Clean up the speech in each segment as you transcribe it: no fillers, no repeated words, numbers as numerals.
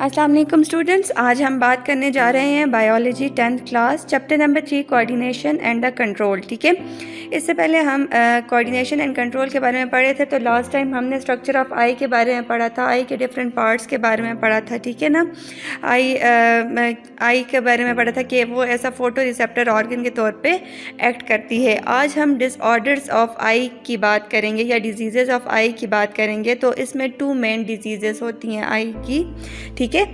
अस्सलाम वालेकुम स्टूडेंट्स, आज हम बात करने जा रहे हैं biology 10th class chapter number 3 coordination and the control. ठीक है, इससे पहले हम कोऑर्डिनेशन एंड कंट्रोल के बारे में पढ़े थे। तो लास्ट टाइम हमने स्ट्रक्चर ऑफ आई के बारे में पढ़ा था, आई के डिफरेंट पार्ट्स के बारे में पढ़ा था। ठीक है ना, आई के बारे में पढ़ा था कि वो ऐसा फोटो रिसेप्टर ऑर्गन के तौर पे एक्ट करती है। आज हम डिसऑर्डर्स ऑफ आई की बात करेंगे या डिजीज़ेज़ ऑफ आई की बात करेंगे। तो इसमें 2 मेन डिजीज़ेस होती हैं आई की। ठीक है,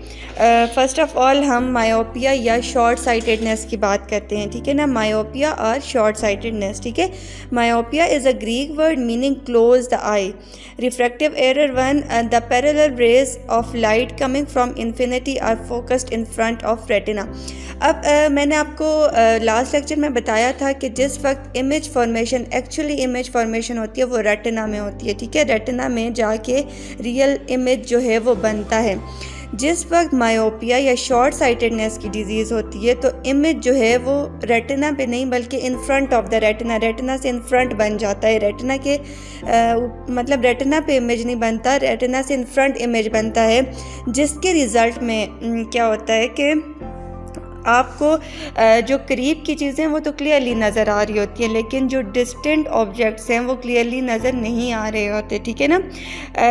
फर्स्ट ऑफ ऑल हम मायोपिया या शॉर्ट साइटेडनेस की बात करते हैं। ठीक है ना, मायोपिया और शॉर्ट साइटेडनेस। ठीक है, myopia is a Greek word meaning close the eye. Refractive error one, the parallel rays of light coming from infinity are focused in front of retina. अब मैंने आपको लास्ट लेक्चर में बताया था कि जिस वक्त image formation, actually image formation होती है वो रेटिना में होती है। ठीक है, रेटिना में जाके रियल इमेज जो है वो बनता है। जिस वक्त मायोपिया या शॉर्ट साइटेडनेस की डिजीज़ होती है तो इमेज जो है वो रेटिना पे नहीं बल्कि इन front of the retina, retina से इन फ्रंट बन जाता है। रेटिना के मतलब रेटिना पे इमेज नहीं बनता, रेटिना से इन फ्रंट इमेज बनता है, जिसके रिज़ल्ट में क्या होता है कि आपको जो करीब की चीज़ें वो तो क्लियरली नज़र आ रही होती हैं, लेकिन जो डिस्टेंट ऑब्जेक्ट्स हैं वो क्लियरली नज़र नहीं आ रहे होते। ठीक है ना,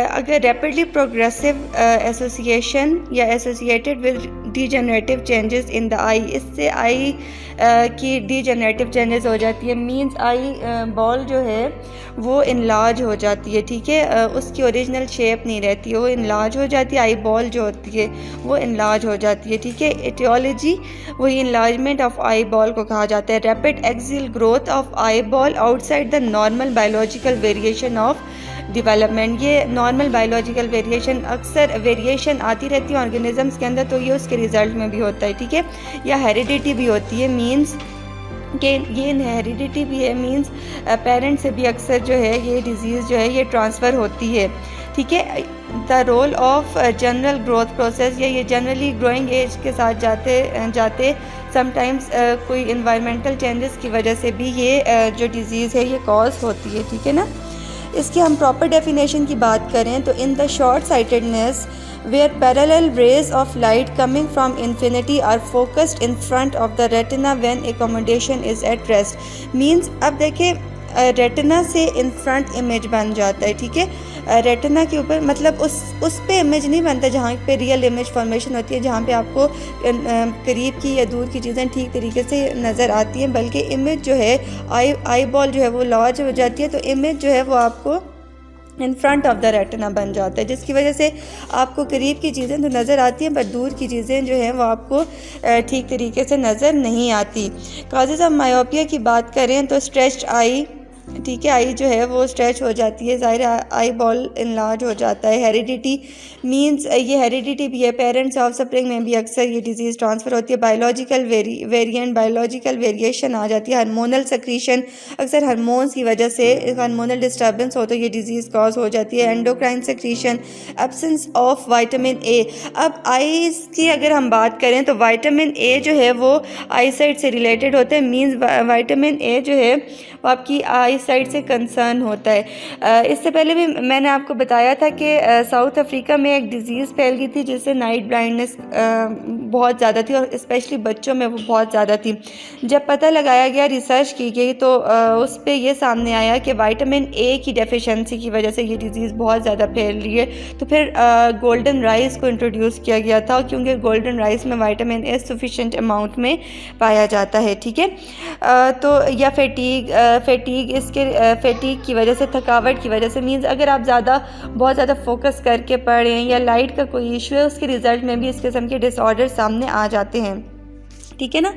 अगर रैपिडली प्रोग्रेसिव एसोसिएशन या associated with degenerative changes in the eye, इससे आई की डीजनरेटिव चेंजेस हो जाती है। मींस आई बॉल जो है वो इनलार्ज हो जाती है। ठीक है, उसकी ओरिजिनल शेप नहीं रहती, वो इनलार्ज हो जाती है। आई बॉल जो होती है वो इनलार्ज हो जाती है। ठीक है, एटियोलॉजी वही इनलार्जमेंट ऑफ आई बॉल को कहा जाता है। Rapid axial growth of eye ball outside the normal biological variation of development. ये नॉर्मल बायोलॉजिकल वेरिएशन, अक्सर वेरिएशन आती रहती है ऑर्गेनिजम्स के अंदर, तो ये उसके रिजल्ट में भी होता है। ठीक है, या हेरिडिटी भी होती है, मींस कि ये हेरिडिटी भी है, मींस पेरेंट्स से भी अक्सर जो है ये डिजीज़ जो है ये ट्रांसफ़र होती है। ठीक है, the role of general growth process, या ये जनरली ग्रोइंग एज के साथ जाते समटाइम्स कोई इन्वायरमेंटल चेंजेस की वजह से भी ये जो डिज़ीज़ है ये कॉज होती है। ठीक है ना, इसकी हम प्रॉपर डेफिनेशन की बात करें तो in the short sightedness where parallel rays of light coming from infinity are focused in front of the retina when accommodation is at rest, means अब देखें रेटिना से इन फ्रंट इमेज बन जाता है। ठीक है, रेटिना के ऊपर मतलब उस पे इमेज नहीं बनता जहाँ पे रियल इमेज फॉर्मेशन होती है, जहाँ पे आपको करीब की या दूर की चीज़ें ठीक तरीके से नज़र आती हैं, बल्कि इमेज जो है आई बॉल जो है वो लार्ज हो जाती है, तो इमेज जो है वो आपको इन फ्रंट ऑफ द रेटिना बन जाता है, जिसकी वजह से आपको करीब की चीज़ें तो नज़र आती हैं पर दूर की चीज़ें जो हैं वो आपको ठीक तरीके से नज़र नहीं आती। कॉजेज़ ऑफ मायोपिया की बात करें तो स्ट्रेच्ड आई, ठीक है, आई जो है वो स्ट्रेच हो जाती है, ज़ाहिर आई बॉल इनलार्ज हो जाता है। हेरिडिटी मींस ये हेरिडिटी भी है, पेरेंट्स ऑफ स्प्रिंग में भी अक्सर ये डिजीज़ ट्रांसफ़र होती है। बायोलॉजिकल वेरिएंट, बायोलॉजिकल वेरिएशन आ जाती है। हार्मोनल सेक्रीशन, अक्सर हार्मोन्स की वजह से हार्मोनल डिस्टर्बेंस हो तो ये डिजीज़ कॉज हो जाती है। Endocrine secretion, absence of vitamin A. अब आईज़ की अगर हम बात करें तो विटामिन ए जो है वो आई साइट से रिलेटेड होता है, मींस विटामिन ए जो है वो आपकी आई साइड से कंसर्न होता है। इससे पहले भी मैंने आपको बताया था कि साउथ अफ्रीका में एक डिज़ीज़ फैल गई थी जिससे नाइट ब्लाइंडनेस बहुत ज़्यादा थी और स्पेशली बच्चों में वो बहुत ज़्यादा थी। जब पता लगाया गया, रिसर्च की गई तो उस पर यह सामने आया कि विटामिन ए की डेफिशिएंसी की वजह से ये डिज़ीज़ बहुत ज़्यादा फैल रही है। तो फिर गोल्डन राइस को इंट्रोड्यूस किया गया था, क्योंकि गोल्डन राइस में विटामिन ए सफिशेंट अमाउंट में पाया जाता है। ठीक है, तो या फैटीग इसके फैटीग की वजह से, थकावट की वजह से, मींस अगर आप बहुत ज़्यादा फोकस करके पढ़ें या लाइट का कोई इशू है उसके रिज़ल्ट में भी इस किस्म के डिसऑर्डर सामने आ जाते हैं। ठीक है ना,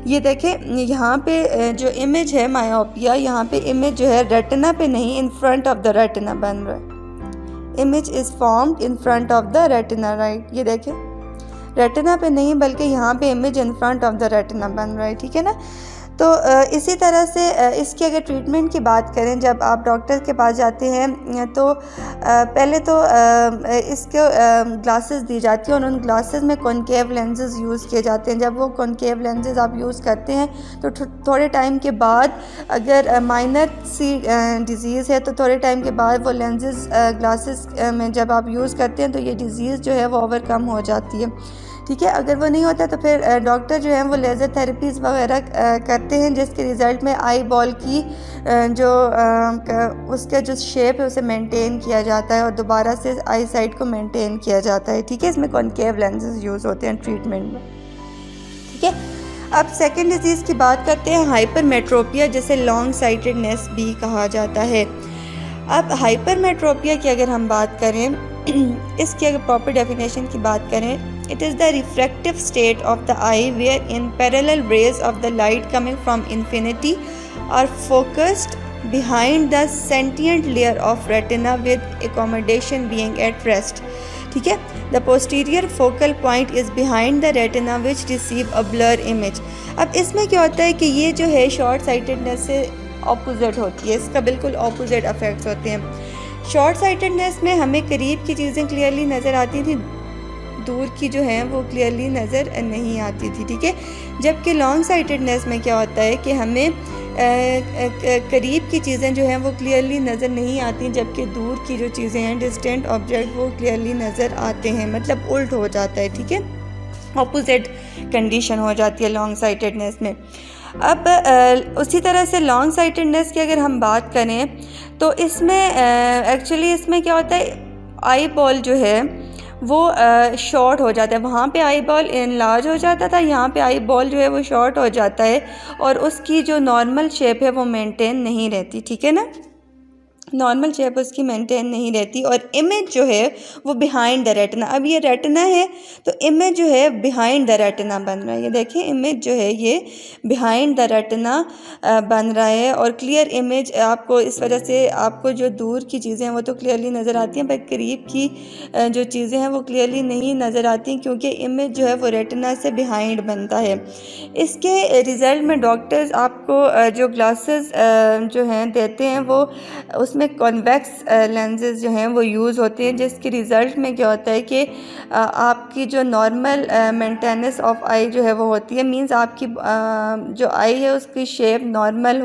ये देखें यहाँ पे जो इमेज है मायोपिया, यहाँ पे इमेज जो है रेटिना पे नहीं इन फ्रंट ऑफ द रेटिना बन रहा है। Image is formed in front of the retina, right. ये देखें रेटिना पे नहीं बल्कि यहाँ पे image in front of the retina बन रहा है। ठीक है ना, तो इसी तरह से इसकी अगर ट्रीटमेंट की बात करें, जब आप डॉक्टर के पास जाते हैं तो पहले तो इसके ग्लासेस दी जाती हैं और उन ग्लासेस में कॉनकेव लेंसेज यूज़ किए जाते हैं। जब वो कॉनकेव लेंसेज आप यूज़ करते हैं तो थोड़े टाइम के बाद, अगर माइनर सी डिज़ीज़ है तो थोड़े टाइम के बाद वो लेंसेज ग्लासेस में जब आप यूज़ करते हैं तो ये डिज़ीज़ जो है वो ओवरकम हो जाती है, ठीक है। अगर वो नहीं होता तो फिर डॉक्टर जो है वो लेज़र थेरेपीज़ वगैरह करते हैं, जिसके रिज़ल्ट में आई बॉल की उसका जो शेप है उसे मेंटेन किया जाता है और दोबारा से आई साइट को मेंटेन किया जाता है, ठीक है। इसमें कॉनकेव लेंसेज यूज़ होते हैं ट्रीटमेंट में, ठीक है। अब सेकेंड डिज़ीज़ की बात करते हैं, हाइपरमेट्रोपिया, जिसे लॉन्ग साइटेडनेस भी कहा जाता है। अब हाइपरमेट्रोपिया की अगर हम बात करें, इसकी अगर प्रॉपर डेफिनेशन की बात करें, it is the refractive state of the eye wherein parallel rays of the light coming from infinity are focused behind the sentient layer of retina with accommodation being at rest, ठीक है। The posterior focal point is behind the retina which receive a blur image। अब इसमें क्या होता है कि ये जो है शॉर्ट साइटेडनेस से ऑपोजिट होती है, इसका बिल्कुल ऑपोजिट इफेक्ट्स होते हैं। शॉर्ट साइटेडनेस में हमें करीब की चीज़ें क्लियरली नज़र आती थी, दूर की जो है वो क्लियरली नज़र नहीं आती थी, ठीक है। जबकि लॉन्ग साइटेडनेस में क्या होता है कि हमें करीब की चीज़ें जो हैं वो क्लियरली नज़र नहीं आती, जबकि दूर की जो चीज़ें हैं, डिस्टेंट ऑब्जेक्ट, वो क्लियरली नज़र आते हैं, मतलब उल्ट हो जाता है, ठीक है। ऑपोजिट कंडीशन हो जाती है लॉन्ग साइटेडनेस में। अब उसी तरह से लॉन्ग साइटेडनेस की अगर हम बात करें तो इसमें एक्चुअली इसमें क्या होता है, आई बॉल जो है वो शॉर्ट हो जाता है। वहाँ पे आई बॉल इनलार्ज हो जाता था, यहाँ पे आई बॉल जो है वो शॉर्ट हो जाता है और उसकी जो नॉर्मल शेप है वो मेंटेन नहीं रहती, ठीक है ना। नॉर्मल शेप उसकी मेंटेन नहीं रहती और इमेज जो है वो बिहाइंड द रेटिना। अब ये रेटिना है तो इमेज जो है बिहाइंड द रेटिना बन रहा है, ये देखिए इमेज जो है ये बिहाइंड द रेटिना बन रहा है और क्लियर इमेज आपको, इस वजह से आपको जो दूर की चीज़ें हैं वो तो क्लियरली नज़र आती हैं, पर करीब की जो चीज़ें हैं वो क्लियरली नहीं नज़र आती, क्योंकि इमेज जो है वो रेटिना से बिहाइंड बनता है। इसके रिज़ल्ट में डॉक्टर्स आपको जो ग्लासेस जो हैं देते हैं वो उसमें कॉन्वेक्स लेंसेज जो हैं वो यूज़ होते हैं, जिसके रिज़ल्ट में क्या होता है कि आपकी जो नॉर्मल मेंटेनेंस ऑफ आई जो है वो होती है, मींस आपकी जो आई है उसकी शेप नॉर्मल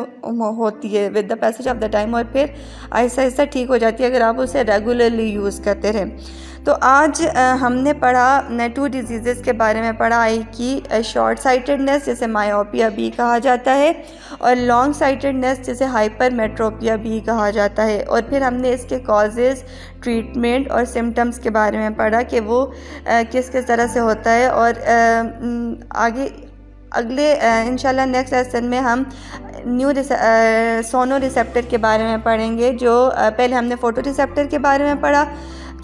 होती है with the passage of the time और फिर आहिस्ता आहिस्ता ठीक हो जाती है अगर आप उसे रेगुलरली यूज़ करते रहें। तो आज हमने पढ़ा 2 डिजीज़ के बारे में पढ़ा, आई की शॉर्ट साइटेडनेस जिसे मायोपिया भी कहा जाता है और लॉन्ग साइटेडनेस जिसे हाइपरमेट्रोपिया भी कहा जाता है, और फिर हमने इसके कॉजेज़, ट्रीटमेंट और सिम्टम्स के बारे में पढ़ा कि वो किस किस तरह से होता है। और आगे अगले इंशाल्लाह नेक्स्ट लेसन में हम सोनो रिसेप्टर के बारे में पढ़ेंगे। जो पहले हमने फ़ोटो रिसेप्टर के बारे में पढ़ा,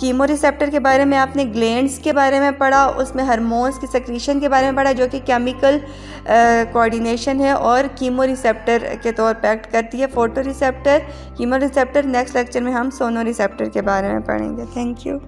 कीमो रिसेप्टर के बारे में आपने ग्लैंड्स के बारे में पढ़ा, उसमें हार्मोन्स की सेक्रीशन के बारे में पढ़ा जो कि केमिकल कोऑर्डिनेशन है और कीमो रिसेप्टर के तौर पर एक्ट करती है। Photo receptor, chemo receptor, next lecture में हम सोनो रिसेप्टर के बारे में पढ़ेंगे। Thank you.